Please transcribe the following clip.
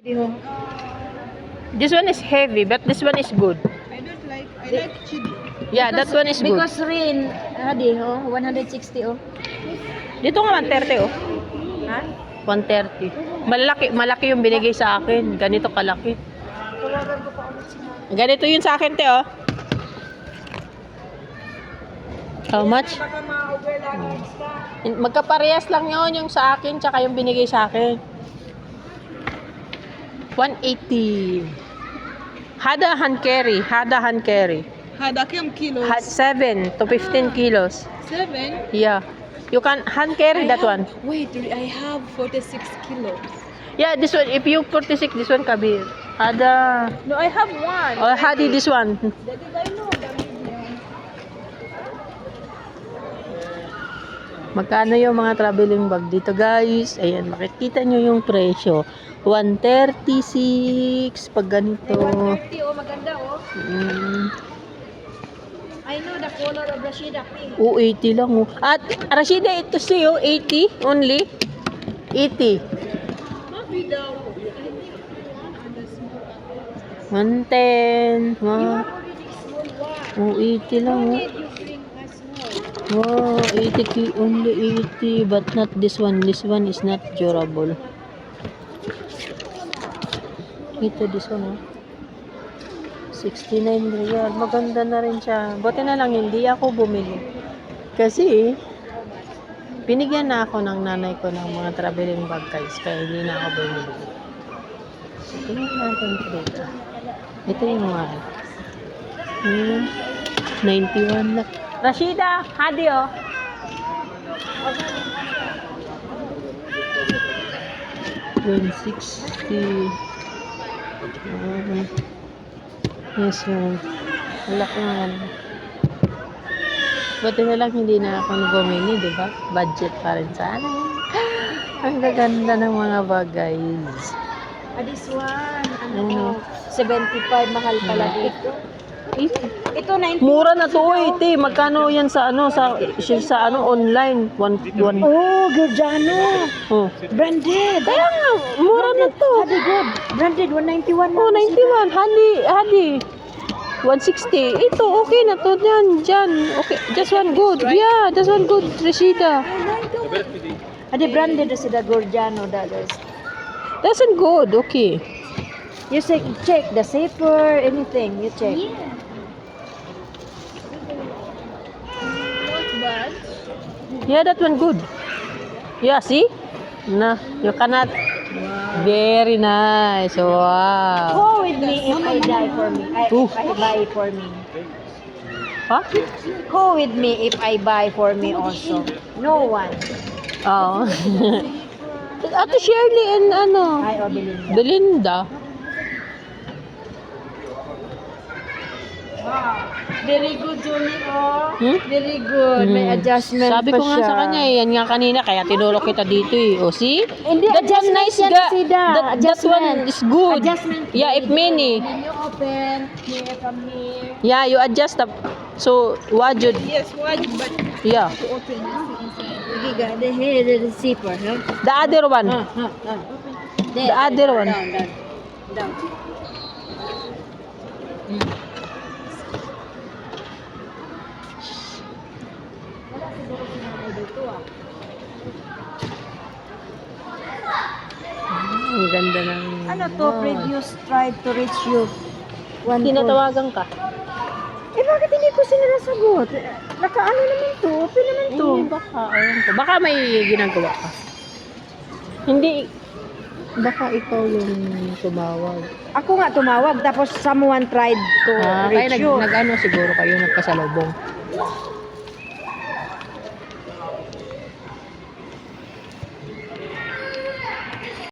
This one is heavy, but this one is good. I like chili. Yeah, that one is good. Because rain, hadi, 160, oh. Dito nga 130, oh. Ha? 130. Malaki yung binigay sa akin. Ganito kalaki. Ganito yun sa akin, te, oh. How much? Magkaparehas lang yun yung sa akin tsaka yung binigay sa akin. 180. Hada hand carry. Hada kam kilos? 7 to 15 kilos. 7? Yeah. You can hand carry that one. Wait, I have 46 kilos. Yeah, this one. If you 46, this one kabir. Hada. No, I have one. Or hadi this one. Daddy, I know. Magkano yung mga traveling bag dito, guys? Ayan, makikita nyo yung presyo. 136 pag ganito. 130, oh, maganda, oh. Mm. I know the color of Rashida pink. 80 lang, oh. At Rashida, ito sa'yo, 80 only. 80. 110. Wow. Oh, 80 lang, oh. Wow, 80 only 80, but not this one. This one is not durable. Ito, this one, oh. 69 real. Maganda na rin siya. Buti na lang hindi ako bumili. Kasi, binigyan na ako ng nanay ko ng mga traveling bag, guys. Kaya hindi na ako bumili. So, tingnan natin dito. Ito yung mga 91 na. Rashida, hadi, oh. $160. Yes, yun. Wala ko naman. Buti na lang hindi na ako bumili, di ba? Budget pa rin sana. Ang gaganda ng mga bag, guys. This one, Ano? 75, mahal pala dito. Ito, 90. Mura na to, ite. Magkano yan sa ano sa online? One. Oh, Giordano. Oh. Branded. Kaya nga, mura na to. Hadi good. Branded, 191 Oh, 91. Hadi. 160. Ito, okay na to dyan. Okay, just one good. Yeah, just one good, Rashida. Hadi branded na sila Giordano. That's one good, okay. You check the zipper, anything, you check. Not bad. Yeah, that one good. Yeah, see? Nah, you cannot. Very nice. Wow. Go with me if I buy for me. If I buy for me. Huh? Go with me if I buy for me also. No one. Oh. Ate Shirley and ano? Ay, Belinda. Belinda. Very good, Julie. Oh. Hmm? Very good. May adjustment Sabi pa ko nga siya. sa kanya, yan nga kanina, kaya tinulok kita dito eh. O, see? Hindi, That one adjustment nice yan, ga. Sida. That one is good. Adjustment. Yeah, if many. When you open, here from here. Yeah, you adjust the, so, wajud. Yes, one, but Yeah. to open Okay, got the zipper, huh? The other one. The other one. Down. Ang ganda ng... Ano to? Previous tried to reach you. One call. Tinatawagan ka. Eh, bakit hindi ko sila nasagot? Nakaano naman to? Open naman to. Baka, ayun ko. Baka may ginagawa ka. Hindi, baka ikaw yung tumawag. Ako nga tumawag, tapos someone tried to Kaya reach you. nag-ano siguro kayo, nagkasalubong.